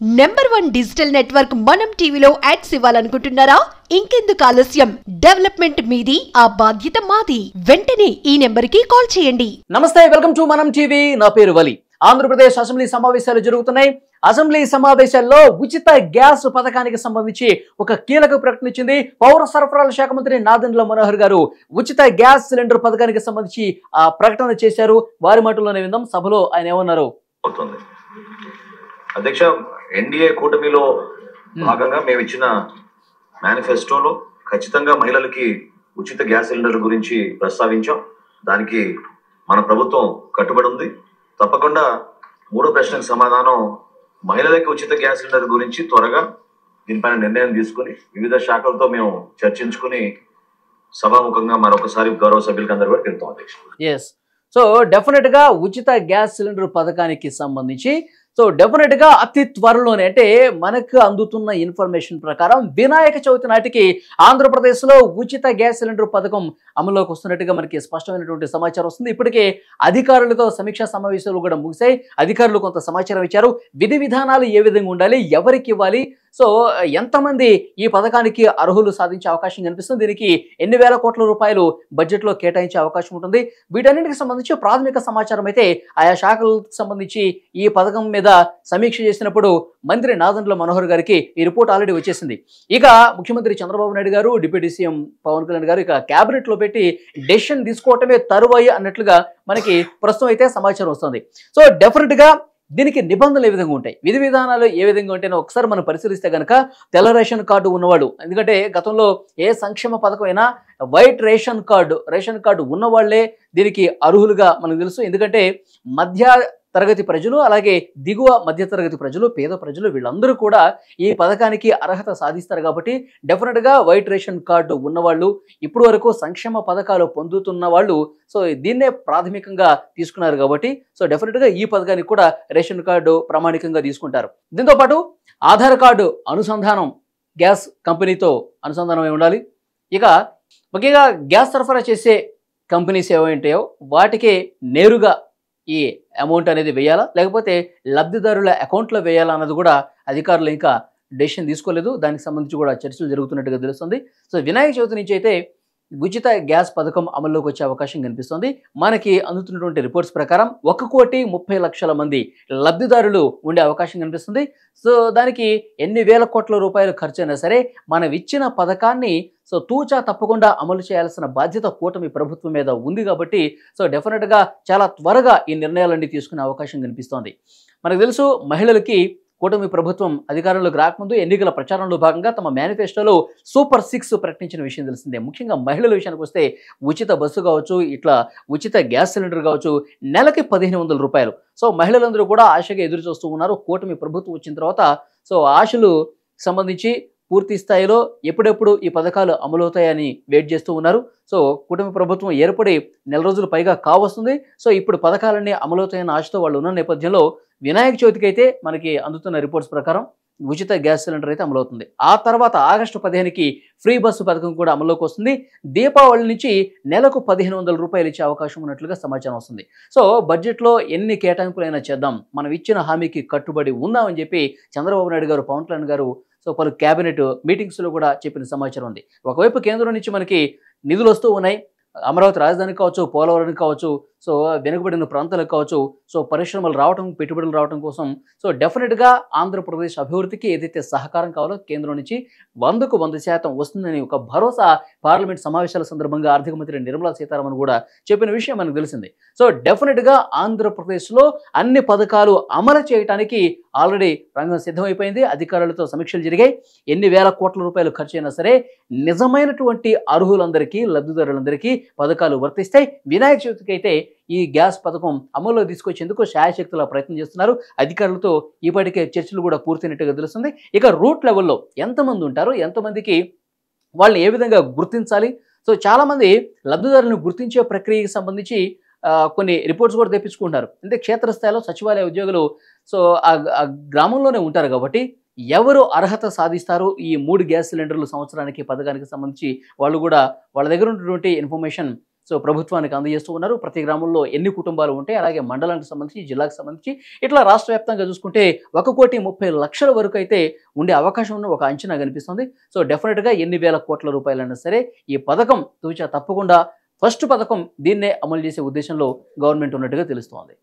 Number 1 digital network మనం టీవీలో ads ఇవ్వాలనుకుంటున్నారా? ఇంకెందుకు ఆలస్యం? డెవలప్మెంట్ మీది, ఆ బాధ్యత మాది. వెంటనే ఈ నెంబర్ కి కాల్ చేయండి. నమస్తే, వెల్కమ్ టు మనం టీవీ. నా పేరు వలి. ఆంధ్రప్రదేశ్ అసెంబ్లీ సమావేశాలు జరుగుతున్నాయి. అసెంబ్లీ సమావేశాల్లో ఉచిత గ్యాస్ పథకానికి సంబంధించి ఒక కీలక ప్రకటన ఇచ్చింది పౌర సరఫరాల శాఖ మంత్రి నాదెండ్ల మనోహర్ గారు. ఉచిత గ్యాస్ సిలిండర్ పథకానికి సంబంధించి ఆ ప్రకటన చేశారు. వారి మాటల్లోనే విందాం. సభలో ఆయన ఏమన్నారు? అధ్యక్ష, ఎన్డీఏ కూటమిలో భాగంగా మేము ఇచ్చిన మేనిఫెస్టోలో ఖచ్చితంగా మహిళలకి ఉచిత గ్యాస్ సిలిండర్ గురించి ప్రస్తావించాం. దానికి మన ప్రభుత్వం కట్టుబడి ఉంది. తప్పకుండా మూడో ప్రశ్నకు సమాధానం, మహిళలకి ఉచిత గ్యాస్ సిలిండర్ గురించి త్వరగా దీనిపైన నిర్ణయం తీసుకుని వివిధ శాఖలతో మేము చర్చించుకుని సభాముఖంగా మరొకసారి గౌరవ సభ్యులకు అందరూ కూడా తెలుపుతాం అధ్యక్ష. ఎస్, సో డెఫినెట్ గా ఉచిత గ్యాస్ సిలిండర్ పథకానికి సంబంధించి డెఫినెట్ గా అతి త్వరలోనే, అంటే మనకు అందుతున్న ఇన్ఫర్మేషన్ ప్రకారం వినాయక చవితి నాటికి ఆంధ్రప్రదేశ్ లో ఉచిత గ్యాస్ సిలిండర్ పథకం అమల్లోకి వస్తున్నట్టుగా మనకి స్పష్టమైనటువంటి సమాచారం వస్తుంది. ఇప్పటికే అధికారులతో సమీక్షా సమావేశాలు కూడా ముగిశాయి. అధికారులు కొంత సమాచారం ఇచ్చారు. విధి విధానాలు ఏ విధంగా ఉండాలి, ఎవరికి ఇవ్వాలి, సో ఎంతమంది ఈ పథకానికి అర్హులు సాధించే అవకాశం కనిపిస్తుంది, దీనికి ఎన్ని వేల కోట్ల రూపాయలు బడ్జెట్లో కేటాయించే అవకాశం ఉంటుంది, వీటన్నిటికి సంబంధించి ప్రాథమిక సమాచారం అయితే ఆయా శాఖలకు సంబంధించి ఈ పథకం మీద సమీక్ష చేసినప్పుడు మంత్రి నాదెండ్ల మనోహర్ గారికి ఈ రిపోర్ట్ ఆల్రెడీ వచ్చేసింది. ఇక ముఖ్యమంత్రి చంద్రబాబు నాయుడు గారు, డిప్యూటీ సీఎం పవన్ కళ్యాణ్ గారు ఇక క్యాబినెట్ లో పెట్టి డెసిషన్ తీసుకోవటమే తరువాయి అన్నట్లుగా మనకి ప్రస్తుతం అయితే సమాచారం వస్తుంది. సో డెఫినెట్ గా దీనికి నిబంధనలు ఏ విధంగా ఉంటాయి, విధి విధానాలు ఏ విధంగా ఉంటాయో ఒకసారి మనం పరిశీలిస్తే కనుక తెల్ల రేషన్ కార్డు ఉన్నవాడు, ఎందుకంటే గతంలో ఏ సంక్షేమ పథకం అయినా వైట్ రేషన్ కార్డు ఉన్నవాళ్లే దీనికి అర్హులుగా మనకు తెలుసు. ఎందుకంటే మధ్య తరగతి ప్రజలు, అలాగే దిగువ మధ్య తరగతి ప్రజలు, పేద ప్రజలు, వీళ్ళందరూ కూడా ఈ పథకానికి అర్హత సాధిస్తారు. కాబట్టి డెఫినెట్గా వైట్ రేషన్ కార్డు ఉన్నవాళ్ళు, ఇప్పుడు వరకు సంక్షేమ పథకాలు పొందుతున్న వాళ్ళు, సో దీన్నే ప్రాథమికంగా తీసుకున్నారు. కాబట్టి సో డెఫినెట్గా ఈ పథకానికి కూడా రేషన్ కార్డు ప్రామాణికంగా తీసుకుంటారు. దీంతోపాటు ఆధార్ కార్డు అనుసంధానం, గ్యాస్ కంపెనీతో అనుసంధానమై ఉండాలి. ఇక ముఖ్యంగా గ్యాస్ సరఫరా చేసే కంపెనీస్ ఏవైంటాయో వాటికి నేరుగా ఈ అమౌంట్ అనేది వేయాలా, లేకపోతే లబ్ధిదారుల అకౌంట్లో వేయాలా అన్నది కూడా అధికారులు ఇంకా డెసిషన్ తీసుకోలేదు. దానికి సంబంధించి కూడా చర్చలు జరుగుతున్నట్టుగా తెలుస్తుంది. సో వినాయక చవితి నుంచి అయితే ఉచిత గ్యాస్ పథకం అమల్లోకి వచ్చే అవకాశం కనిపిస్తుంది. మనకి అందుతున్నటువంటి రిపోర్ట్స్ ప్రకారం 1,30,00,000 మంది లబ్ధిదారులు ఉండే అవకాశం కనిపిస్తుంది. సో దానికి ఎన్ని వేల కోట్ల రూపాయలు ఖర్చు అయినా సరే మనం ఇచ్చిన పథకాన్ని సో తూచా తప్పకుండా అమలు చేయాల్సిన బాధ్యత కూటమి ప్రభుత్వం మీద ఉంది. కాబట్టి సో డెఫినెట్గా చాలా త్వరగా ఈ నిర్ణయాలన్నీ తీసుకునే అవకాశం కనిపిస్తోంది. మనకు తెలుసు, మహిళలకి కూటమి ప్రభుత్వం అధికారంలోకి రాకముందు ఎన్నికల ప్రచారంలో భాగంగా తమ మేనిఫెస్టోలో సూపర్ 6 ప్రకటించిన విషయం తెలిసిందే. ముఖ్యంగా మహిళల విషయానికి వస్తే ఉచిత బస్సు కావచ్చు, ఇట్లా ఉచిత గ్యాస్ సిలిండర్ కావచ్చు, నెలకి 1,500 రూపాయలు. సో మహిళలందరూ కూడా ఆశగా ఎదురు చూస్తూ ఉన్నారు. కూటమి ప్రభుత్వం వచ్చిన తర్వాత సో ఆశలు సంబంధించి పూర్తి స్థాయిలో ఎప్పుడెప్పుడు ఈ పథకాలు అమలవుతాయని వెయిట్ చేస్తూ ఉన్నారు. సో కూటమి ప్రభుత్వం ఏర్పడి నెల రోజులు పైగా కావస్తుంది. సో ఇప్పుడు పథకాలన్నీ అమలవుతాయన్న ఆశతో వాళ్ళు ఉన్న నేపథ్యంలో వినాయక చవితికి అయితే మనకి అందుతున్న రిపోర్ట్స్ ప్రకారం ఉచిత గ్యాస్ సిలిండర్ అయితే అమలవుతుంది. ఆ తర్వాత ఆగస్టు 15కి ఫ్రీ బస్సు పథకం కూడా అమల్లోకి వస్తుంది. దీపావళి నుంచి నెలకు 1,500 రూపాయలు ఇచ్చే అవకాశం ఉన్నట్లుగా సమాచారం వస్తుంది. సో బడ్జెట్లో ఎన్ని కేటాయింపులైనా చేద్దాం, మనం ఇచ్చిన హామీకి కట్టుబడి ఉందామని చెప్పి చంద్రబాబు నాయుడు గారు, పవన్ కళ్యాణ్ గారు సో పలు క్యాబినెట్ మీటింగ్స్లో కూడా చెప్పిన సమాచారం ఉంది. ఒకవైపు కేంద్రం నుంచి మనకి నిధులు వస్తూ ఉన్నాయి. అమరావతి రాజధానికి కావచ్చు, పోలవరానికి కావచ్చు, సో వెనుకబడిన ప్రాంతాలకు కావచ్చు, సో పరిశ్రమలు రావడం, పెట్టుబడులు రావడం కోసం సో డెఫినెట్గా ఆంధ్రప్రదేశ్ అభివృద్ధికి ఏదైతే సహకారం కావాలో కేంద్రం నుంచి 100కు 100% వస్తుందని ఒక భరోసా పార్లమెంట్ సమావేశాల సందర్భంగా ఆర్థిక మంత్రి నిర్మలా సీతారామన్ కూడా చెప్పిన విషయం మనకు తెలిసింది. సో డెఫినెట్గా ఆంధ్రప్రదేశ్లో అన్ని పథకాలు అమలు చేయడానికి ఆల్రెడీ రంగం సిద్ధమైపోయింది. అధికారులతో సమీక్షలు జరిగాయి. ఎన్ని వేల కోట్ల రూపాయలు ఖర్చు అయినా సరే నిజమైనటువంటి అర్హులందరికీ, లబ్ధిదారులందరికీ పథకాలు వర్తిస్తాయి. వినాయక చవితికి అయితే ఈ గ్యాస్ పథకం అమల్లో తీసుకొచ్చేందుకు శాయశక్తుల ప్రయత్నం చేస్తున్నారు. అధికారులతో ఇప్పటికే చర్చలు కూడా పూర్తయినట్టుగా తెలుస్తుంది. ఇక రూట్ లెవెల్లో ఎంతమంది ఉంటారు, ఎంతమందికి వాళ్ళని ఏ విధంగా గుర్తించాలి, సో చాలామంది లబ్ధిదారులను గుర్తించే ప్రక్రియకి సంబంధించి కొన్ని రిపోర్ట్స్ కూడా తెప్పించుకుంటారు. అంటే క్షేత్రస్థాయిలో సచివాలయ ఉద్యోగులు సో ఆ గ్రామంలోనే ఉంటారు. కాబట్టి ఎవరు అర్హత సాధిస్తారు ఈ 3 గ్యాస్ సిలిండర్లు సంవత్సరానికి పథకానికి సంబంధించి వాళ్ళు కూడా వాళ్ళ దగ్గర ఉన్నటువంటి ఇన్ఫర్మేషన్ సో ప్రభుత్వానికి అందజేస్తూ ఉన్నారు. ప్రతి గ్రామంలో ఎన్ని కుటుంబాలు ఉంటాయి, అలాగే మండలానికి సంబంధించి, జిల్లాకు సంబంధించి, ఇట్లా రాష్ట్ర వ్యాప్తంగా చూసుకుంటే 1,30,00,000 వరకు అయితే ఉండే అవకాశం ఉన్న ఒక అంచనా కనిపిస్తుంది. సో డెఫినెట్గా ఎన్ని వేల కోట్ల రూపాయలైనా సరే ఈ పథకం తప్పకుండా ఫస్ట్ పథకం దీన్నే అమలు చేసే ఉద్దేశంలో గవర్నమెంట్ ఉన్నట్టుగా తెలుస్తోంది.